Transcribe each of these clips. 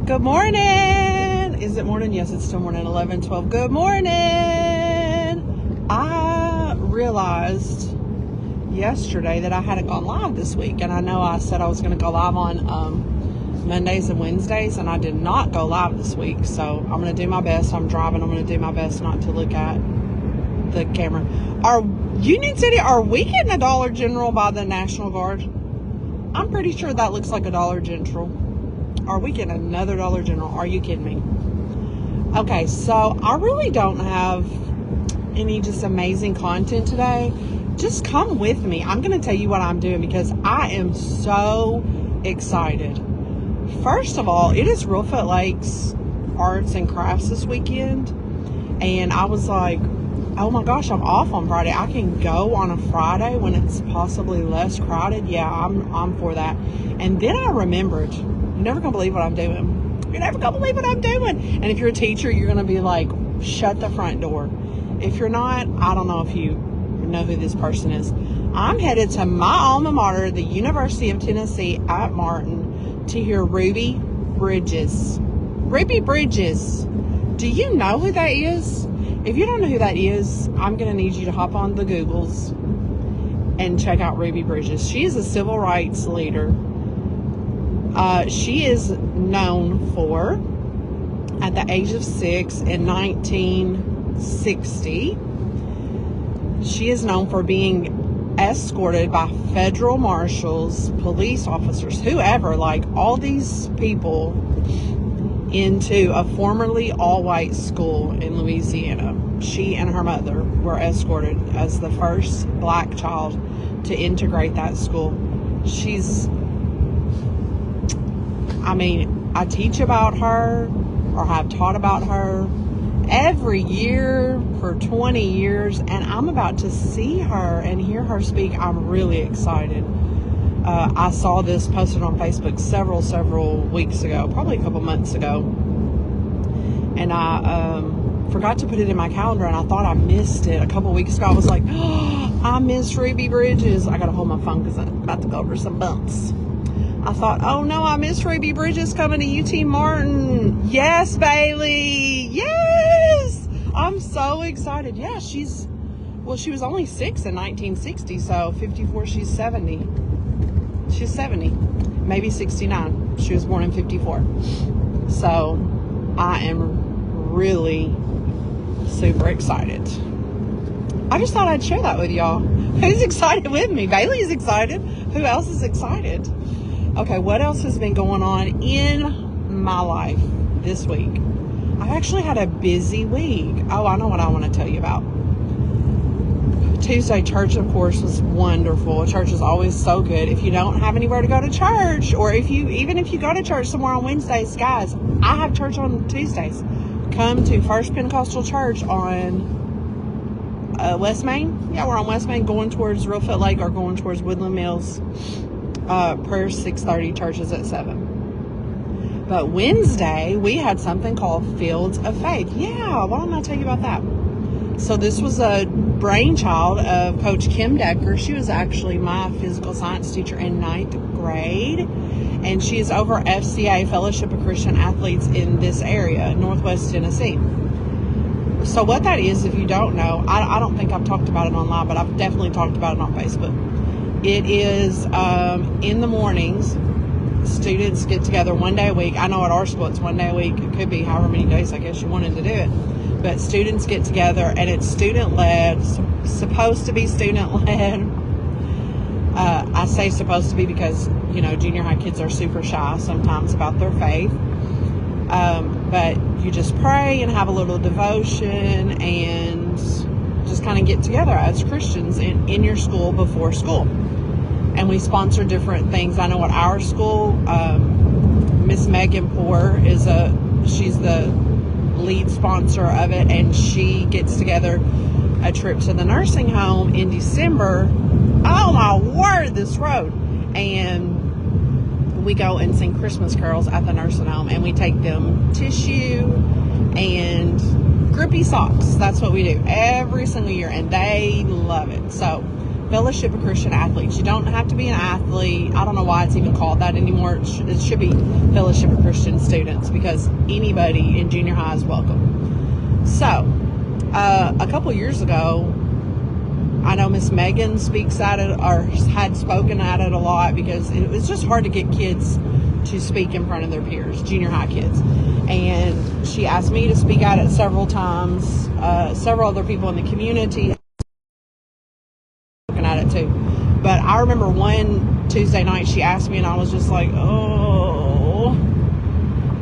Good morning. Is it morning? Yes, it's still morning. 11:12. Good morning. I realized yesterday that I hadn't gone live this week, and I know I said I was going to go live on Mondays and Wednesdays, and I did not go live this week. So I'm going to do my best. I'm driving. I'm going to do my best not to look at the camera. Union City, are we getting a Dollar General by the National Guard? I'm pretty sure that looks like a Dollar General. Are we getting another Dollar General? Are you kidding me? Okay, so I really don't have any just amazing content today. Just come with me. I'm going to tell you what I'm doing because I am so excited. First of all, it is Reelfoot Lakes Arts and Crafts this weekend. And I was like, oh my gosh, I'm off on Friday. I can go on a Friday when it's possibly less crowded. Yeah, I'm for that. And then I remembered, you're never going to believe what I'm doing. You're never going to believe what I'm doing. And if you're a teacher, you're going to be like, shut the front door. If you're not, I don't know if you know who this person is. I'm headed to my alma mater, the University of Tennessee at Martin, to hear Ruby Bridges. Ruby Bridges. Do you know who that is? If you don't know who that is, I'm going to need you to hop on the Googles and check out Ruby Bridges. She is a civil rights leader. She is known for, at the age of 6 in 1960, she is known for being escorted by federal marshals, police officers, whoever, like all these people, into a formerly all-white school in Louisiana. She and her mother were escorted as the first black child to integrate that school. I teach about her, or have taught about her every year for 20 years, and I'm about to see her and hear her speak. I'm really excited. I saw this posted on Facebook several weeks ago, probably a couple months ago, and I forgot to put it in my calendar, and I thought I missed it a couple weeks ago. I was like, oh, I missed Ruby Bridges. I gotta hold my phone because I'm about to go over some bumps. I thought, oh no, I missed Ruby Bridges coming to UT Martin. Yes, Bailey. Yes. I'm so excited. Yeah, she was only 6 in 1960, so 54, she's 70. She's 70, maybe 69. She was born in 54. So I am really super excited. I just thought I'd share that with y'all. Who's excited with me? Bailey's excited. Who else is excited? Okay, what else has been going on in my life this week? I've actually had a busy week. Oh, I know what I want to tell you about. Tuesday, church, of course, was wonderful. Church is always so good. If you don't have anywhere to go to church, or even if you go to church somewhere on Wednesdays, guys, I have church on Tuesdays. Come to First Pentecostal Church on West Main. Yeah, we're on West Main going towards Reelfoot Lake or going towards Woodland Mills. Prayer 6:30, churches at 7. But Wednesday, we had something called Fields of Faith. Yeah, why don't I tell you about that? So this was a brainchild of Coach Kim Decker. She was actually my physical science teacher in 9th grade. And she is over FCA, Fellowship of Christian Athletes, in this area, Northwest Tennessee. So what that is, if you don't know, I don't think I've talked about it online, but I've definitely talked about it on Facebook. It is in the mornings, students get together one day a week. I know at our school it's one day a week. It could be however many days I guess you wanted to do it. But students get together, and it's student-led, supposed to be student-led. I say supposed to be because, junior high kids are super shy sometimes about their faith. But you just pray and have a little devotion and just kind of get together as Christians in your school before school. And we sponsor different things. I know at our school, Miss Megan Poor she's the lead sponsor of it, and she gets together a trip to the nursing home in December. Oh my word, this road. And we go and sing Christmas carols at the nursing home, and we take them tissue and grippy socks. That's what we do every single year, and they love it. So Fellowship of Christian Athletes. You don't have to be an athlete. I don't know why it's even called that anymore. It should be Fellowship of Christian Students, because anybody in junior high is welcome. So, a couple years ago, I know Miss Megan speaks at it, or had spoken at it a lot, because it was just hard to get kids to speak in front of their peers, junior high kids. And she asked me to speak at it several times. Several other people in the community spoken at it too. But I remember one Tuesday night she asked me, and I was just like, oh.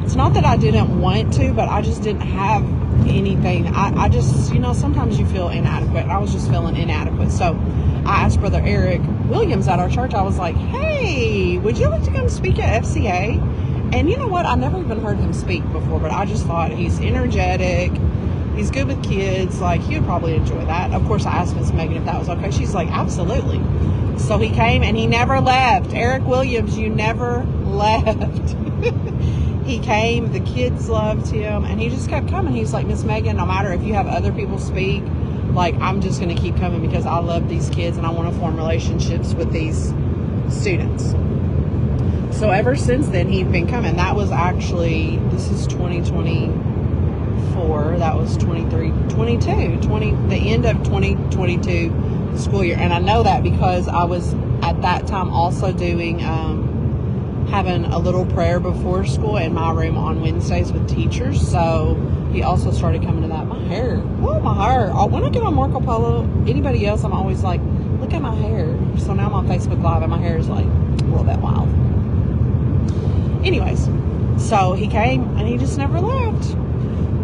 It's not that I didn't want to, but I just didn't have anything. I just, sometimes you feel inadequate. I was just feeling inadequate. So I asked Brother Eric Williams at our church, I was like, hey, would you like to come speak at FCA? And you know what? I never even heard him speak before, but I just thought he's energetic. He's good with kids. Like, he would probably enjoy that. Of course, I asked Miss Megan if that was okay. She's like, absolutely. So he came, and he never left. Eric Williams, you never left. He came, the kids loved him, and he just kept coming. He's like, Miss Megan, no matter if you have other people speak, like, I'm just going to keep coming because I love these kids and I want to form relationships with these students. So ever since then, he'd been coming. That was actually, this is 2024, that was 23, 22, the end of 2022 school year. And I know that because I was at that time also doing, having a little prayer before school in my room on Wednesdays with teachers. So he also started coming to that. My hair. When I get on Marco Polo, anybody else, I'm always like, look at my hair. So now I'm on Facebook Live and my hair is like a little bit wild. Anyways, so he came and he just never left.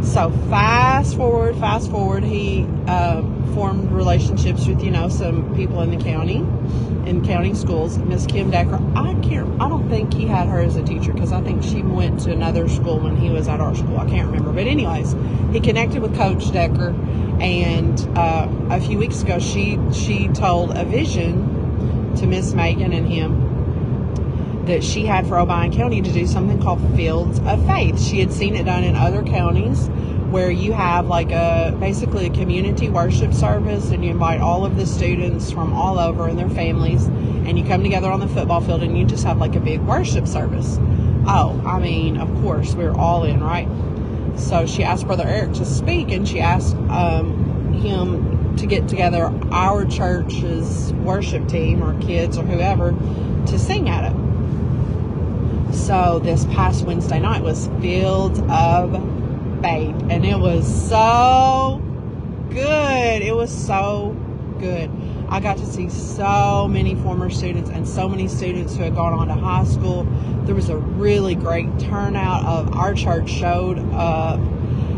So fast forward, he formed relationships with, some people in the county, in county schools. Miss Kim Decker, I don't think he had her as a teacher, because I think she went to another school when he was at our school. I can't remember. But anyways, he connected with Coach Decker, and a few weeks ago, she told a vision to Miss Megan and him that she had for Obion County to do something called Fields of Faith. She had seen it done in other counties, where you have like basically a community worship service, and you invite all of the students from all over and their families, and you come together on the football field and you just have like a big worship service. Oh, I mean, of course, we're all in, right? So she asked Brother Eric to speak, and she asked him to get together our church's worship team, or kids, or whoever, to sing at it. So this past Wednesday night was Fields of Faith, and it was so good. It was so good. I got to see so many former students and so many students who had gone on to high school. There was a really great turnout. Of our church showed up,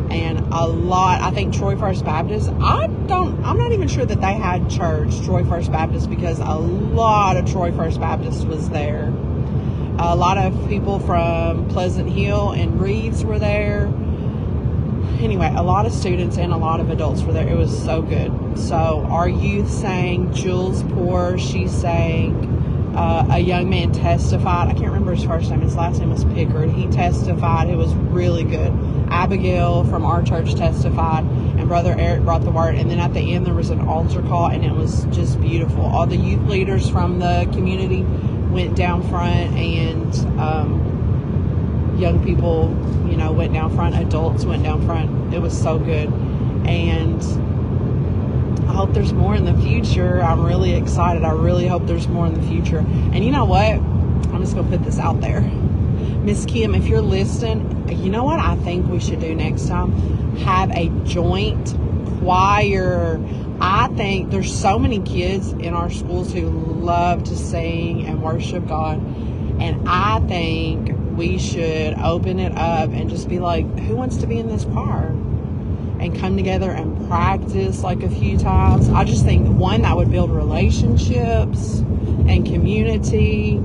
and a lot. I think Troy First Baptist, I'm not even sure that they had church, Troy First Baptist, because a lot of Troy First Baptist was there. A lot of people from Pleasant Hill and Reeves were there. Anyway, a lot of students and a lot of adults were there. It was so good. So our youth sang. Jules Poor, she sang. A young man testified. I can't remember his first name. His last name was Pickard. He testified. It was really good. Abigail from our church testified, and Brother Eric brought the word. And then at the end, there was an altar call, and it was just beautiful. All the youth leaders from the community went down front, and young people, went down front. Adults went down front. It was so good. And I hope there's more in the future. I'm really excited. I really hope there's more in the future. And you know what? I'm just going to put this out there. Miss Kim, if you're listening, you know what I think we should do next time? Have a joint choir. I think there's so many kids in our schools who love to sing and worship God. And I think we should open it up and just be like, who wants to be in this choir? And come together and practice like a few times. I just think, one, that would build relationships and community,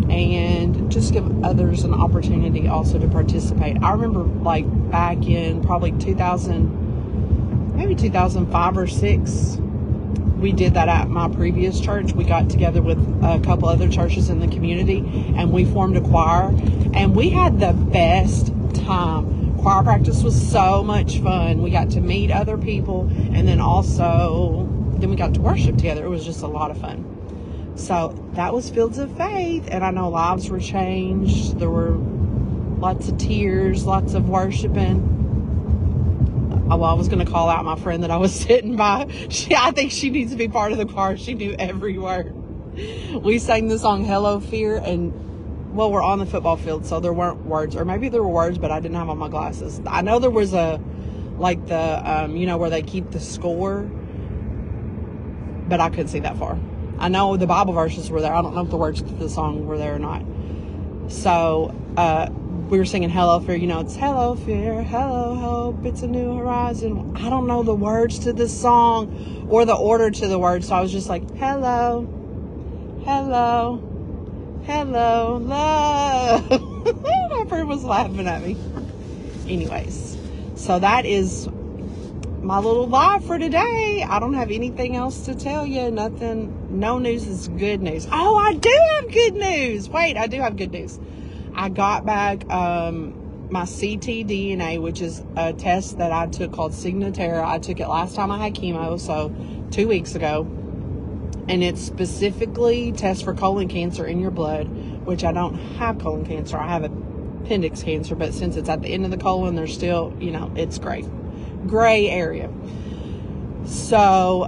and just give others an opportunity also to participate. I remember like back in probably 2005 or 6, we did that at my previous church. We got together with a couple other churches in the community, and we formed a choir, and we had the best time. Choir practice was so much fun. We got to meet other people, and then also then we got to worship together. It was just a lot of fun. So that was Fields of Faith, and I know lives were changed. There were lots of tears, lots of worshiping. Well, I was going to call out my friend that I was sitting by. I think she needs to be part of the choir. She knew every word. We sang the song Hello Fear, and well, we're on the football field, so there weren't words, or maybe there were words, but I didn't have on my glasses. I know there was where they keep the score, but I couldn't see that far. I know the Bible verses were there. I don't know if the words to the song were there or not. So, we were singing Hello Fear. It's hello fear, hello hope, it's a new horizon. I don't know the words to this song or the order to the words, so I was just like, hello, hello, hello, love. My friend was laughing at me. Anyways, so that is my little live for today. I don't have anything else to tell you. Nothing. No news is good news. Oh, I do have good news. Wait, I do have good news. I got back my ctDNA, which is a test that I took called Signatera. I took it last time I had chemo, so 2 weeks ago. And it specifically tests for colon cancer in your blood, which I don't have colon cancer. I have appendix cancer, but since it's at the end of the colon, there's still, it's gray area. So,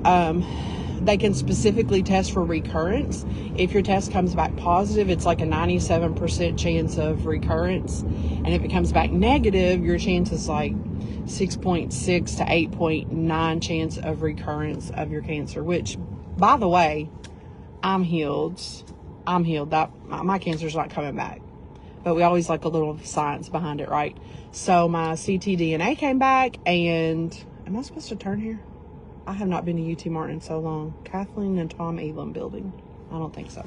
they can specifically test for recurrence. If your test comes back positive, it's like a 97% chance of recurrence. And if it comes back negative, your chance is like 6.6 to 8.9 chance of recurrence of your cancer, which, by the way, I'm healed. That my cancer's not coming back. But we always like a little science behind it, right? So my ctDNA came back, and am I supposed to turn here? I have not been to UT Martin in so long. Kathleen and Tom Elam building. I don't think so.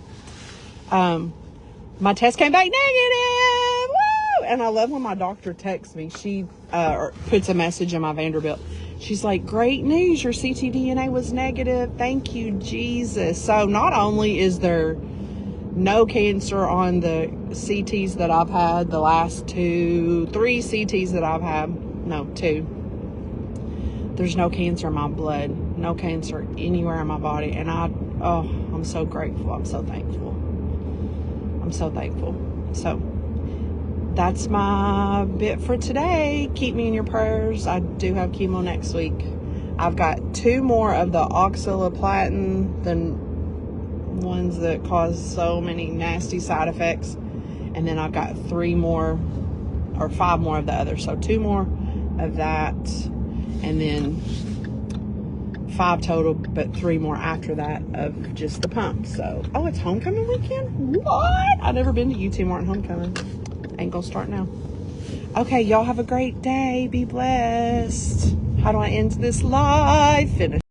My test came back negative. Woo! And I love when my doctor texts me. She puts a message in my Vanderbilt. She's like, great news. Your ctDNA was negative. Thank you, Jesus. So not only is there no cancer on the CTs that I've had, the last 3 CTs that I've had. No, 2. There's no cancer in my blood, no cancer anywhere in my body. And I'm so grateful. I'm so thankful. So that's my bit for today. Keep me in your prayers. I do have chemo next week. I've got 2 more of the oxaliplatin, the ones that cause so many nasty side effects. And then I've got 5 more of the others. So 2 more of that. And then 5 total, but 3 more after that of just the pump. So, it's homecoming weekend? What? I've never been to UT Martin homecoming. Ain't gonna start now. Okay, y'all have a great day. Be blessed. How do I end this live? Finish.